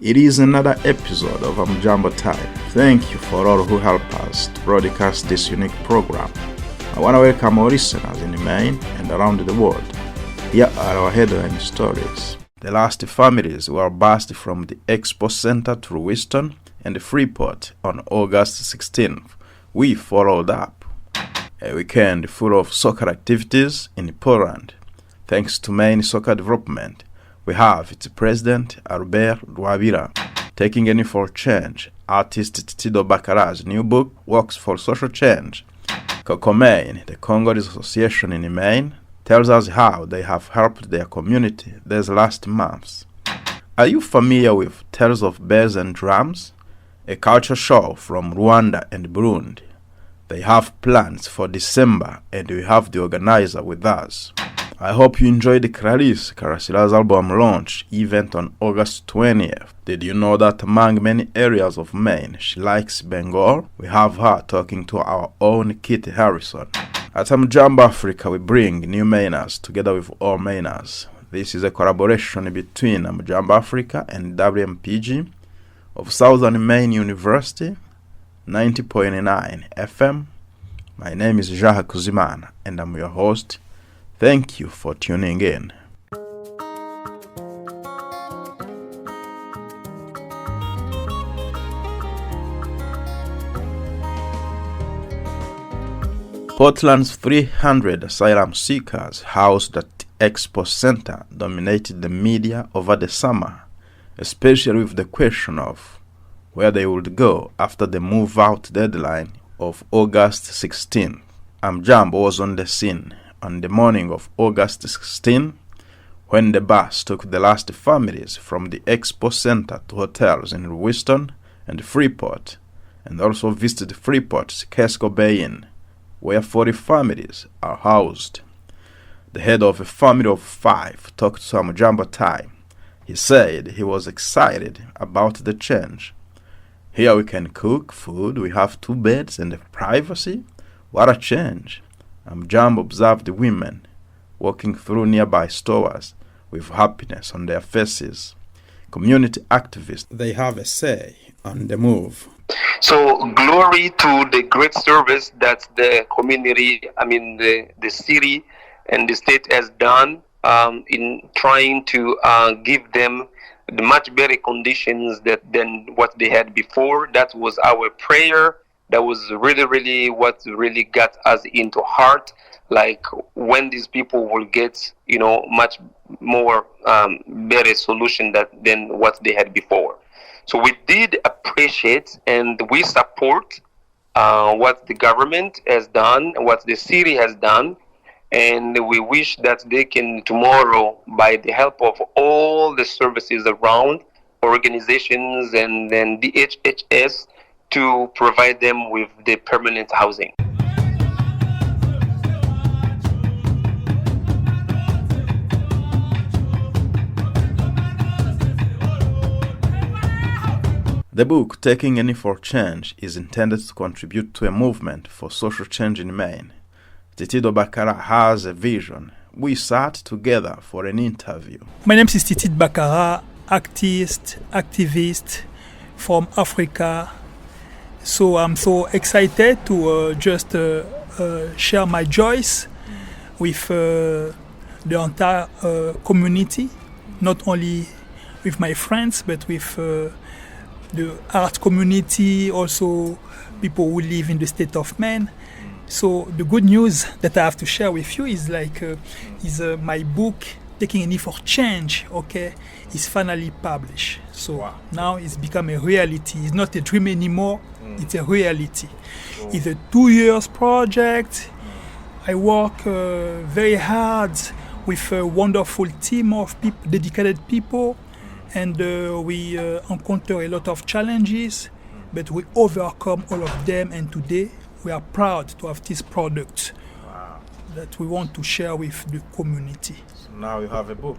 It is another episode of Amjambo Time. Thank you for all who help us to broadcast this unique program. I want to welcome our listeners in Maine and around the world. Here are our headline stories. The last families were bused from the Expo Center to Lewiston and Freeport on August 16th. We followed up a weekend full of soccer activities in Poland. Thanks to Maine Soccer Development, we have its president, Albert Rwabira, taking any for change. Artist Tito Bakara's new book, Works for Social Change. COCOMaine, the Congolese Association in Maine, tells us how they have helped their community these last months. Are you familiar with Tales of Bells and Drums? A culture show from Rwanda and Burundi. They have plans for December and we have the organizer with us. I hope you enjoyed the Clarisse Karisara's album launch event on August 20th. Did you know that among many areas of Maine, she likes Bengal? We have her talking to our own Kitty Harrison. At Amjambo Africa, we bring new Mainers together with all Mainers. This is a collaboration between Amjambo Africa and WMPG of Southern Maine University, 90.9 FM. My name is Jaha Kuzimana and I'm your host. Thank you for tuning in. Portland's 300 asylum seekers housed at the Expo Center dominated the media over the summer, especially with the question of where they would go after the move-out deadline of August 16. Amjambo was on the scene on the morning of August 16, when the bus took the last families from the Expo Center to hotels in Lewiston and Freeport, and also visited Freeport's COCOMaine, where 40 families are housed. The head of a family of 5 talked to Amjambo Time. He said he was excited about the change. Here we can cook food, we have 2 beds and privacy. What a change! Amjambo observed the women walking through nearby stores with happiness on their faces. Community activists, they have a say on the move. So glory to the great service that the community, the city and the state has done in trying to give them the much better conditions than what they had before. That was our prayer. That was really what really got us into heart. Like when these people will get, much more better solution than what they had before. So we did appreciate and we support what the government has done, what the city has done, and we wish that they can tomorrow, by the help of all the services around, organizations and then DHHS, to provide them with the permanent housing. The book, Taking Any for Change, is intended to contribute to a movement for social change in Maine. Tito Bakara has a vision. We sat together for an interview. My name is Tito Bakara, activist from Africa. So I'm so excited to just share my joys with the entire community, not only with my friends, but with the art community, also people who live in the state of Maine. So the good news that I have to share with you is my book, Taking Any for Change, is finally published. So wow. Now it's become a reality. It's not a dream anymore. It's a reality. It's a 2 years project. I work very hard with a wonderful team of people, dedicated people, and we encounter a lot of challenges, but we overcome all of them, and today we are proud to have this product that we want to share with the community. So now you have a book?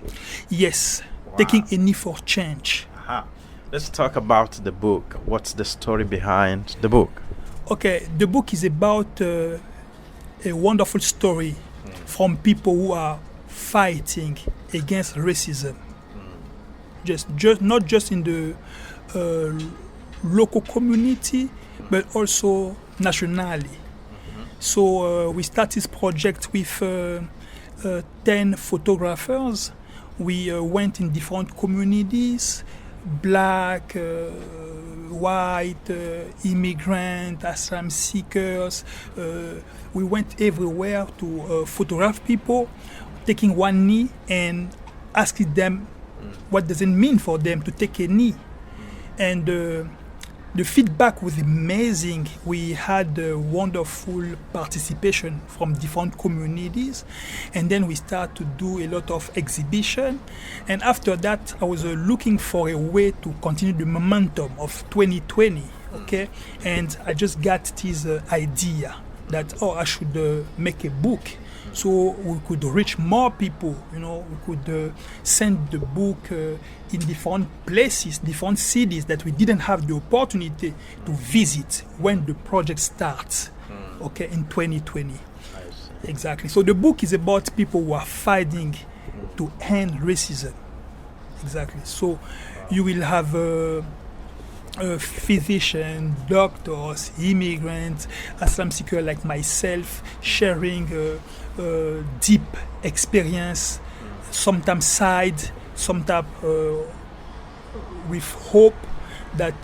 Yes, Taking Any for Change. Aha. Let's talk about the book. What's the story behind the book? Okay, the book is about a wonderful story from people who are fighting against racism. just not just in the local community, but also nationally. So we started this project with 10 photographers. We went in different communities, black, white, immigrant, asylum seekers. We went everywhere to photograph people, taking one knee and asking them what does it mean for them to take a knee. And the feedback was amazing. We had wonderful participation from different communities, and then we started to do a lot of exhibition. And after that, I was looking for a way to continue the momentum of 2020. Okay, and I just got this idea that I should make a book, so we could reach more people. We could send the book in different places, different cities that we didn't have the opportunity to visit when the project starts. Okay, in 2020. Exactly. So the book is about people who are fighting to end racism. Exactly. So you will have physicians, doctors, immigrants, asylum seekers like myself, sharing deep experience, sometimes sad, sometimes with hope that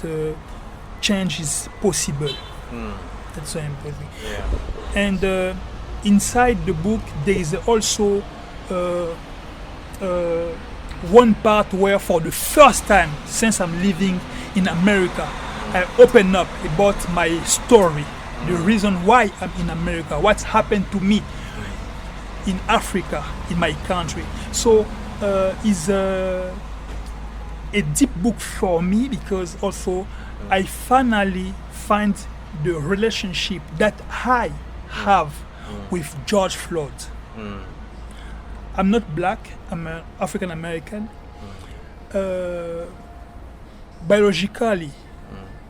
change is possible. That's so important. Yeah. And inside the book, there is also one part where, for the first time since I'm living in America, I open up about my story, the reason why I'm in America, what's happened to me in Africa, in my country. So it's a deep book for me, because also I finally find the relationship that I have with George Floyd. I'm not black, I'm an African American. Biologically,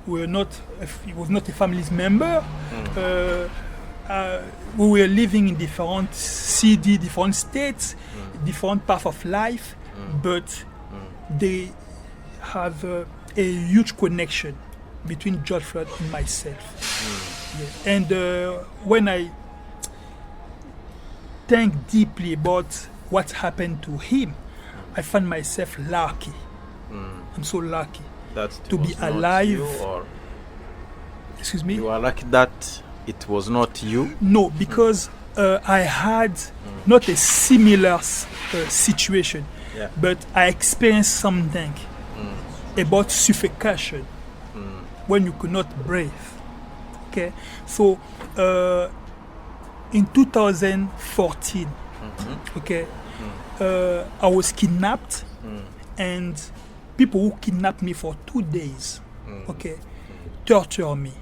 he was not a family member. We were living in different cities, different states, different paths of life, but they have a huge connection between George Floyd and myself. Yeah. And when I think deeply about what happened to him, I find myself lucky. I'm so lucky to be alive. Excuse me? You are lucky that it was not you? No, because I had not a similar situation, but I experienced something about suffocation when you could not breathe. Okay, so in 2014, okay, I was kidnapped, and people who kidnapped me for 2 days, okay, tortured me.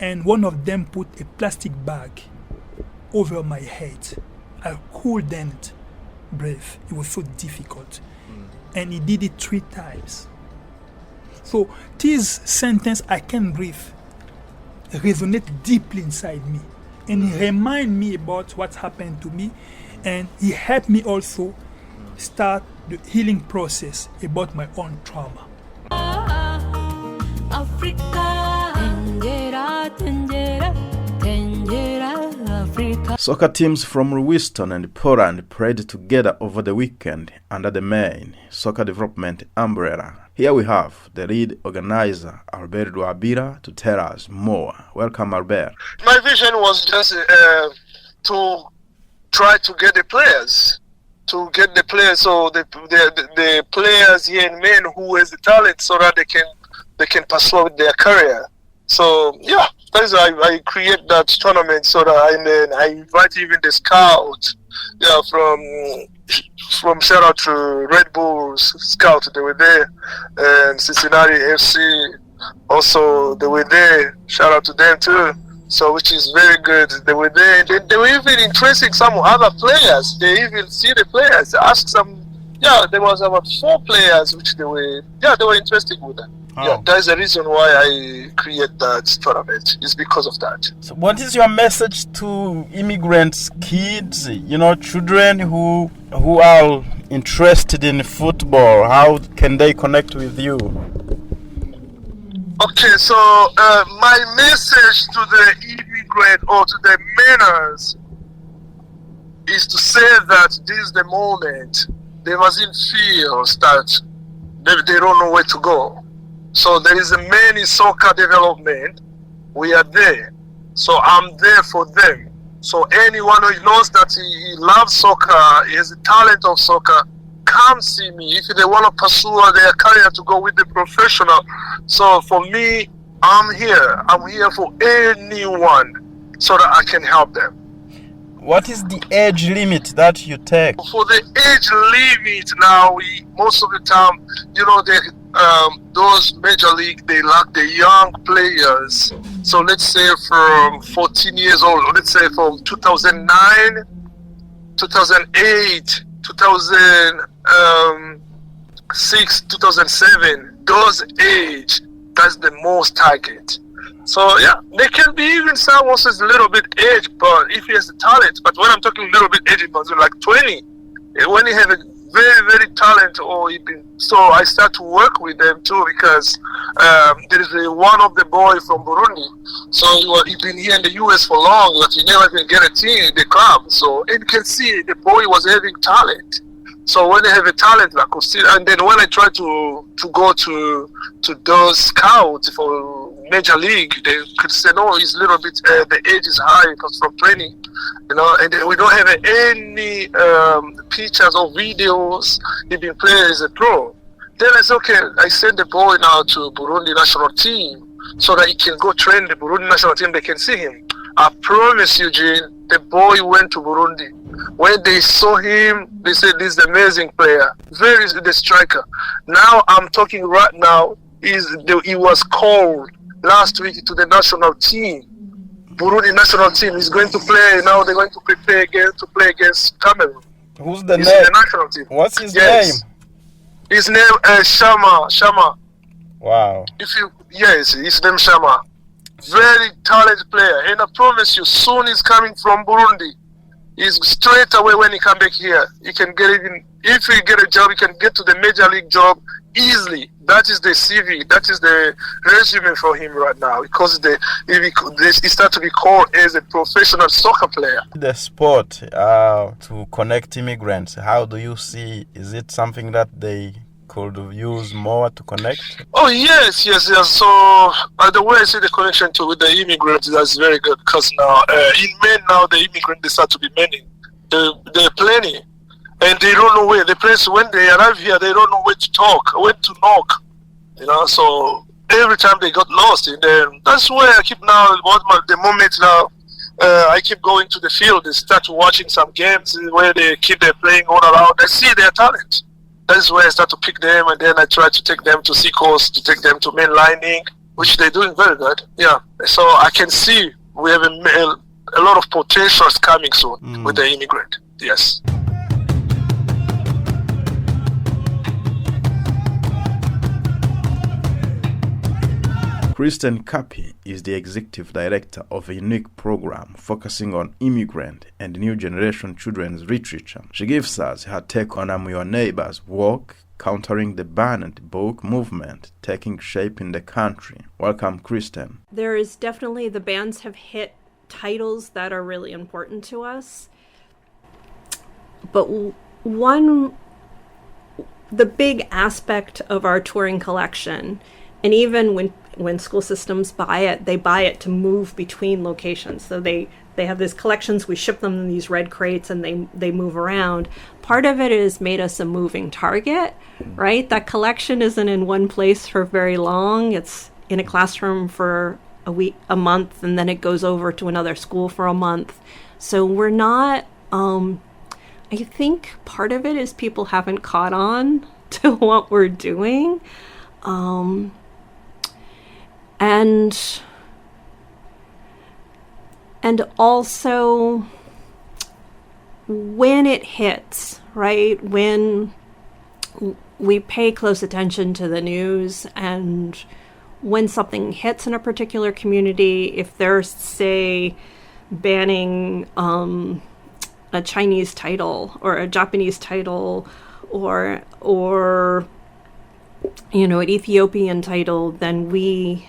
And one of them put a plastic bag over my head. I couldn't breathe. It was so difficult. And he did it 3 times. So this sentence, I can breathe, resonated deeply inside me. And he reminded me about what happened to me. And he helped me also start the healing process about my own trauma. Soccer teams from Lewiston and Poland played together over the weekend under the main soccer development umbrella. Here we have the lead organizer, Albert Duabira, to tell us more. Welcome, Albert. My vision was just to try to get the players. So the players here in Maine who has the talent, so that they can pursue with their career. So yeah, that's why I create that tournament, so that I invite even the scouts, from shout out to Red Bulls scout, they were there, and Cincinnati FC also, they were there. Shout out to them too. So, which is very good. They were there. They were even interesting some other players. They even see the players. They asked some. Yeah, there was about 4 players which they were interested with them. Oh. Yeah, that's the reason why I create that tournament. It's because of that. So what is your message to immigrants, kids, children who are interested in football, how can they connect with you? Okay, so my message to the immigrant or to the manners is to say that this is the moment. They mustn't feel that they don't know where to go. So there is a many soccer development. We are there. So I'm there for them. So anyone who knows that he loves soccer, he has the talent of soccer, come see me if they want to pursue their career to go with the professional. So for me, I'm here. I'm here for anyone so that I can help them. What is the age limit that you take? For the age limit now, most of the time, those major league, they lack the young players. So let's say from 14 years old, let's say from 2009, 2008, 2006, 2007, those age, that's the most target. So yeah, they can be even someone who's a little bit age, but if he has the talent. But when I'm talking a little bit age, it was like 20. When you have a very, very talent, so I start to work with them too, because there is one of the boy from Burundi. So he's been here in the US for long, but he never can get a team in the club. So and you can see the boy was having talent. So when they have a talent, I could see, and then when I try to go to those scouts for major league, they could say no, he's a little bit the age is high because from training, and we don't have any pictures or videos. He been playing as a pro. Then I said, okay, I send the boy now to Burundi national team so that he can go train the Burundi national team. They can see him. I promise you, Gene, the boy went to Burundi. When they saw him, they said, this is the amazing player, the striker. Now I'm talking right now, he was called last week to the national team. Burundi national team is going to play, now they're going to prepare again to play against Cameroon. Who's the He's name? in the national team. What's his name? His name is Shama. Wow. Yes, his name Shama. Very talented player, and I promise you, soon he's coming from Burundi. He's straight away when he come back here. He can get even if he get a job, he can get to the major league job easily. That is the CV. That is the resume for him right now, because he start to be called as a professional soccer player. The sport to connect immigrants. How do you see? Is it something that they could use more to connect? Oh yes. So the way I see the connection with the immigrants, that's very good, because now in Maine now the immigrants, they start to be many. They're plenty, and they don't know where the place. When they arrive here, they don't know where to talk, where to knock. So every time they got lost, and then that's where I keep now. The moment now, I keep going to the field and start watching some games where they're playing all around. I see their talent. That's where I start to pick them, and then I try to take them to COCOMaine, to take them to mainlining, which they're doing very good. Yeah, so I can see we have a lot of potentials coming soon with the immigrant. Yes. Kristen Cappy is the executive director of a unique program focusing on immigrant and new generation children's literature. She gives us her take on I'm Your Neighbor's work, countering the ban and book movement taking shape in the country. Welcome, Kristen. There is definitely, the bans have hit titles that are really important to us. But the big aspect of our touring collection, and even when school systems buy it, they buy it to move between locations. So they have these collections, we ship them in these red crates, and they move around. Part of it has made us a moving target, right? That collection isn't in one place for very long. It's in a classroom for a week, a month, and then it goes over to another school for a month. So we're not, I think part of it is people haven't caught on to what we're doing. And also when it hits, right, when we pay close attention to the news, and when something hits in a particular community, if they're, say, banning a Chinese title or a Japanese title or an Ethiopian title, then we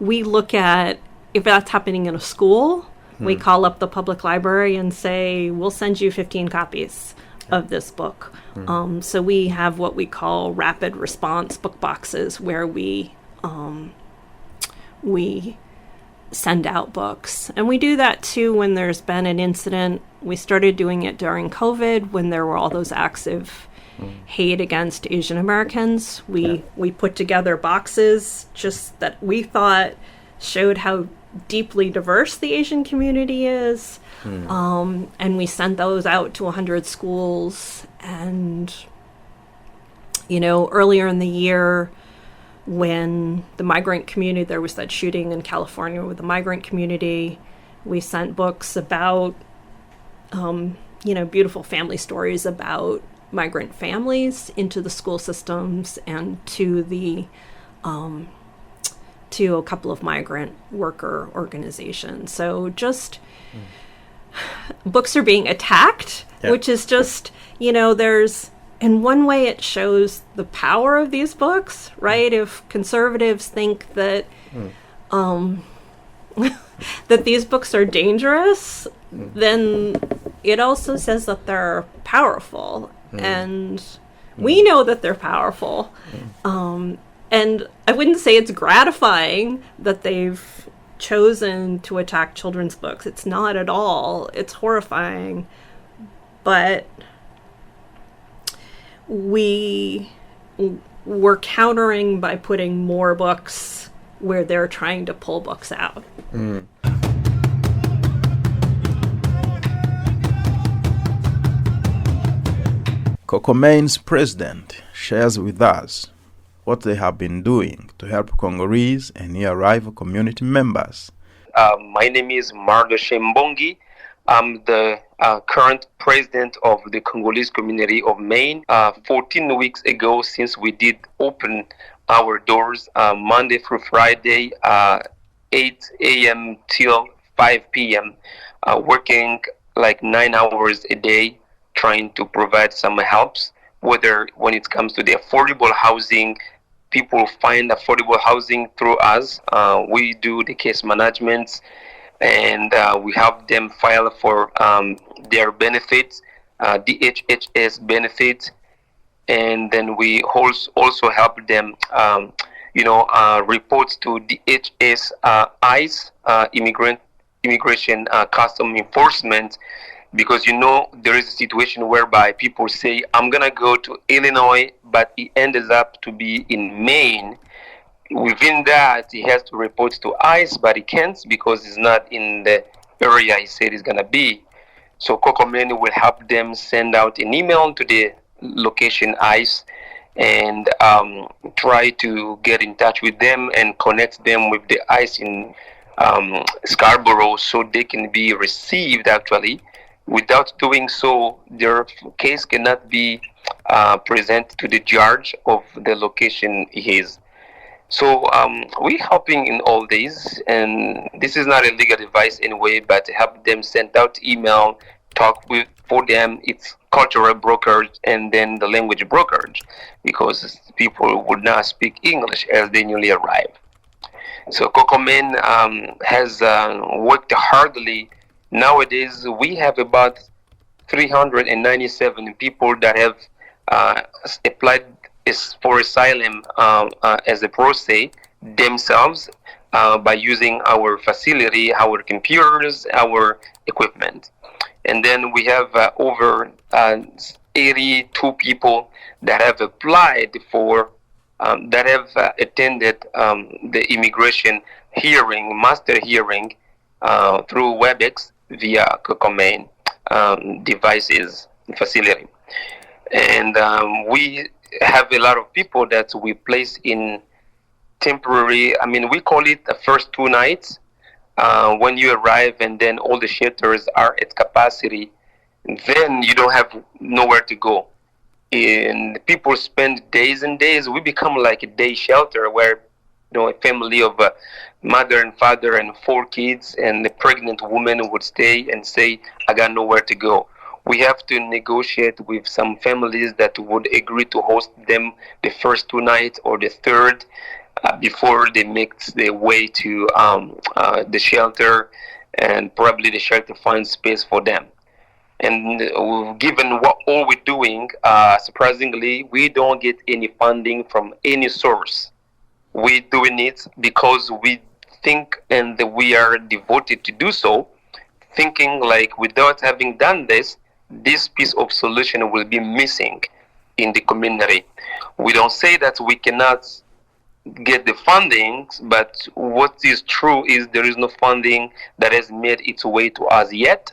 look at if that's happening in a school. We call up the public library and say, we'll send you 15 copies of this book. So we have what we call rapid response book boxes, where we send out books. And we do that too when there's been an incident. We started doing it during COVID when there were all those acts of hate against Asian Americans. We put together boxes just that we thought showed how deeply diverse the Asian community is. And we sent those out to 100 schools. And, earlier in the year, when the migrant community, there was that shooting in California with the migrant community, we sent books about, beautiful family stories about migrant families into the school systems and to a couple of migrant worker organizations. So just books are being attacked, which is just, there's, in one way it shows the power of these books, right? If conservatives think that that these books are dangerous, then it also says that they're powerful. And we know that they're powerful. And I wouldn't say it's gratifying that they've chosen to attack children's books. It's not at all. It's horrifying. But we're countering by putting more books where they're trying to pull books out. COCOMaine's president shares with us what they have been doing to help Congolese and near-arrival community members. My name is Mardo Shembongi. I'm the current president of the Congolese community of Maine. 14 weeks ago, since we did open our doors Monday through Friday, 8 a.m. till 5 p.m., working like 9 hours a day, trying to provide some helps, whether when it comes to the affordable housing, people find affordable housing through us. We do the case management, and we help them file for their benefits, DHHS benefits, and then we also help them, reports to DHS, ICE, Immigration Custom Enforcement, because there is a situation whereby people say, I'm gonna go to Illinois, but it ends up to be in Maine. Within that, he has to report to ICE, but he can't because he's not in the area he said he's gonna be. So COCOMaine will help them send out an email to the location ICE and try to get in touch with them and connect them with the ICE in Scarborough so they can be received actually. Without doing so, their case cannot be presented to the judge of the location he is. So we're helping in all these, and this is not a legal advice anyway, but help them send out email, talk for them. It's cultural brokerage and then the language brokerage, because people would not speak English as they newly arrive. So COCOMaine has worked hardly. Nowadays, we have about 397 people that have applied for asylum as a pro se themselves by using our facility, our computers, our equipment. And then we have over 82 people that have applied for, that have attended the immigration hearing, master hearing through WebEx via COCOMaine devices facility. And we have a lot of people that we place in temporary, we call it the first 2 nights when you arrive, and then all the shelters are at capacity, then you don't have nowhere to go. And people spend days and days. We become like a day shelter where a family of a mother and father and 4 kids and a pregnant woman would stay and say, I got nowhere to go. we have to negotiate with some families that would agree to host them the first 2 nights or the third, before they make their way to the shelter, and probably the shelter finds space for them. And given what all we're doing, surprisingly, we don't get any funding from any source. We're doing it because we think, and we are devoted to do so, thinking like without having done this piece of solution will be missing in the community. We don't say that we cannot get the funding, but what is true is there is no funding that has made its way to us yet.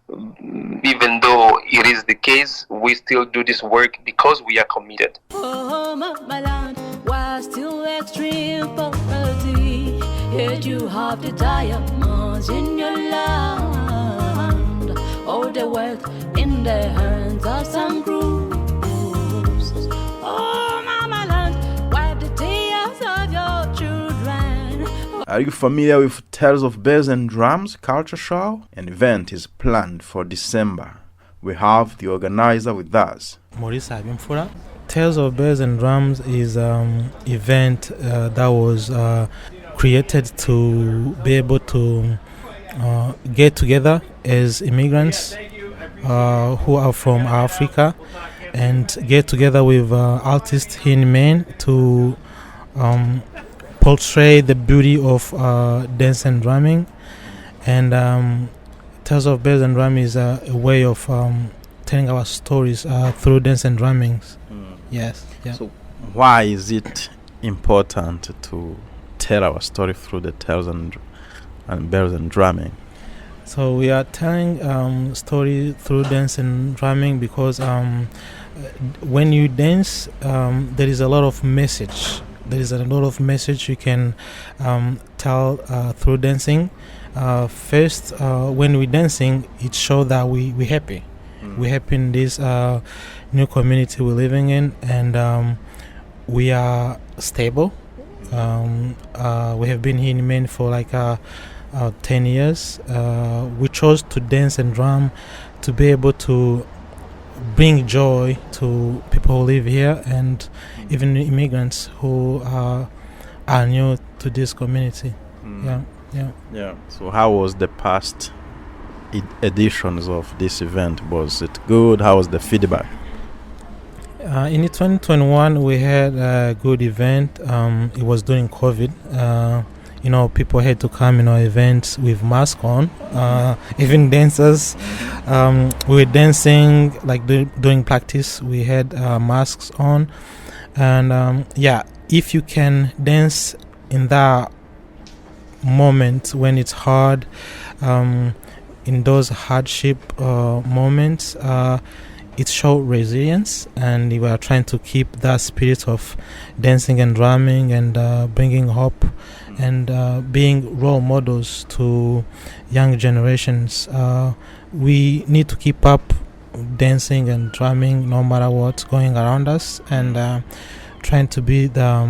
Even though it is the case, we still do this work because we are committed. Oh, my land was still extreme poverty, yet you have the diamonds in your land. All the wealth in the hands of some groups. Oh, my land, wipe the tears of your children. Are you familiar with Tales of Bells and Drums culture show? An event is planned for December. We have the organizer with us. Maurice Abimfura. Tales of Bells and Drums is an event that was created to be able to get together as immigrants who are from Africa and get together with artists here in Maine to portray the beauty of dance and drumming. And Tales of Bells and Drum is a way of telling our stories through dance and drumming. Yes. Yeah. So why is it important to tell our story through the tales and bells and drumming? So we are telling story through dance and drumming because when you dance, there is a lot of message. There is a lot of message you can tell through dancing. First, when we're dancing, it shows that we're happy. We're happy in this new community we're living in, and we are stable. We have been here in Maine for like 10 years. We chose to dance and drum to be able to bring joy to people who live here and even immigrants who are new to this community. Yeah. So how was the past editions of this event? Was it good? How was the feedback? In 2021 we had a good event. It was during COVID. People had to come in our events with masks on. Even dancers, we were dancing like during practice. We had masks on, and if you can dance in that moment when it's hard, in those hardship moments, it showed resilience, and we are trying to keep that spirit of dancing and drumming and bringing hope and being role models to young generations. We need to keep up dancing and drumming no matter what's going around us, and trying to be the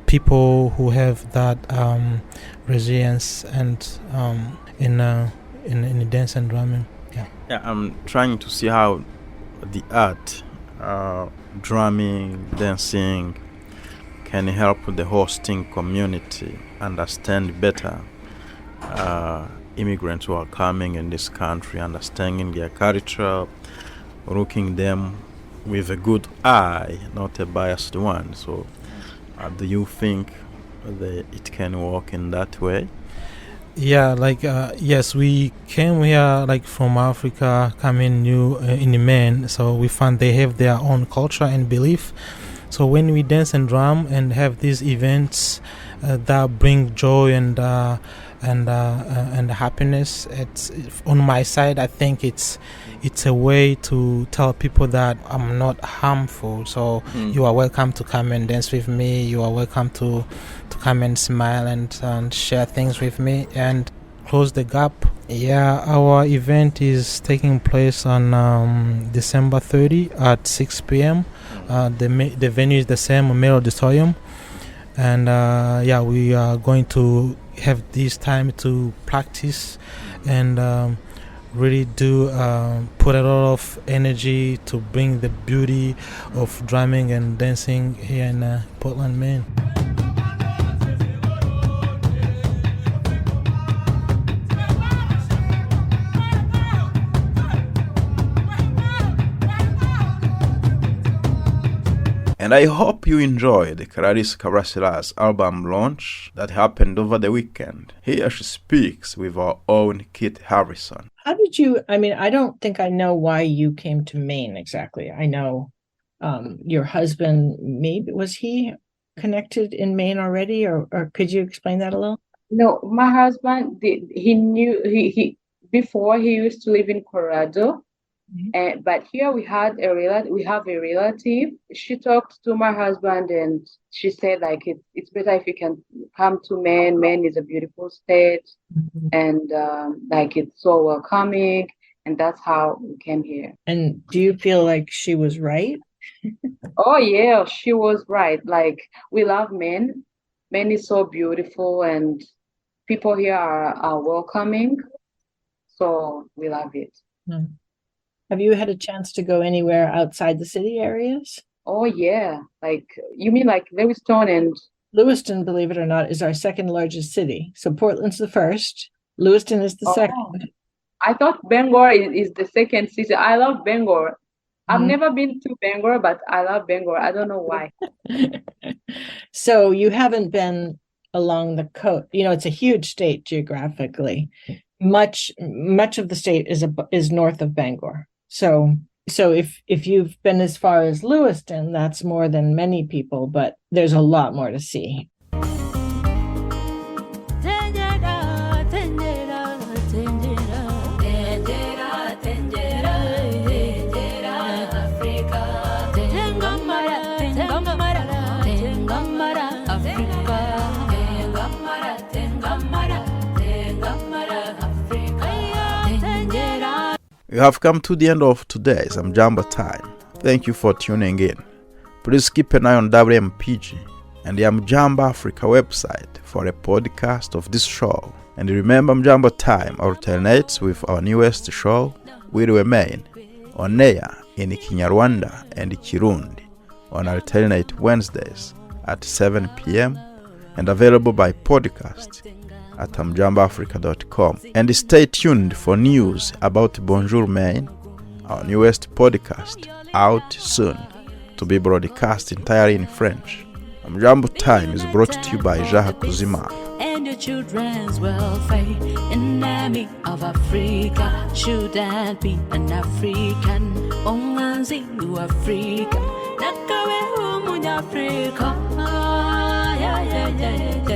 people who have that resilience and in dance and drumming. Yeah, I'm trying to see how the art, drumming, dancing, can help the hosting community understand better immigrants who are coming in this country, understanding their culture, looking them with a good eye, not a biased one. So do you think it can work in that way? Yeah, yes, we came here from Africa, coming new in Maine, so we found they have their own culture and belief. So when we dance and drum and have these events that bring joy and happiness, it's on my side. I think it's a way to tell people that I'm not harmful. So you are welcome to come and dance with me. You are welcome to come and smile and share things with me and close the gap. Yeah, our event is taking place on December 30 at 6 p.m. The venue is the same, Mail Auditorium. And we are going to have this time to practice and really do put a lot of energy to bring the beauty of drumming and dancing here in Portland, Maine. And I hope you enjoyed Clarisse Karisara's album launch that happened over the weekend. Here she speaks with our own Kit Harrison. How did you, I don't think I know why you came to Maine exactly. I know your husband, maybe, was he connected in Maine already, or could you explain that a little? No, my husband, he before he used to live in Colorado. But here we have a relative. She talked to my husband and she said like it's better if you can come to Maine. Maine is a beautiful state, and like it's so welcoming, and that's how we came here. And do you feel like she was right? Oh yeah, she was right. Like we love Maine. Maine is so beautiful and people here are welcoming. So we love it. Have you had a chance to go anywhere outside the city areas? Oh yeah, like you mean like Lewiston and Lewiston, believe it or not, is our second largest city. So Portland's the first. Lewiston is the second. I thought Bangor is the second city. I love Bangor. I've never been to Bangor, but I love Bangor. I don't know why. So you haven't been along the coast. It's a huge state geographically. Much of the state is north of Bangor. So if you've been as far as Lewiston, that's more than many people, but there's a lot more to see. We have come to the end of today's Amjambo time. Thank you for tuning in. Please keep an eye on WMPG and the Amjambo Africa website for a podcast of this show. And remember, Amjambo time alternates with our newest show, Wiriwe Maine, on air in Kinyarwanda and Kirundi on alternate Wednesdays at 7 p.m. and available by podcast at amjamboafrica.com. And stay tuned for news about Bonjour Maine, our newest podcast, out soon, to be broadcast entirely in French. Amjambo Time is brought to you by Jaha Kuzima. And your children's welfare, enemy of Africa, shouldn't be an African. Onganzi you Africa, Nakawe Africa. Yeah.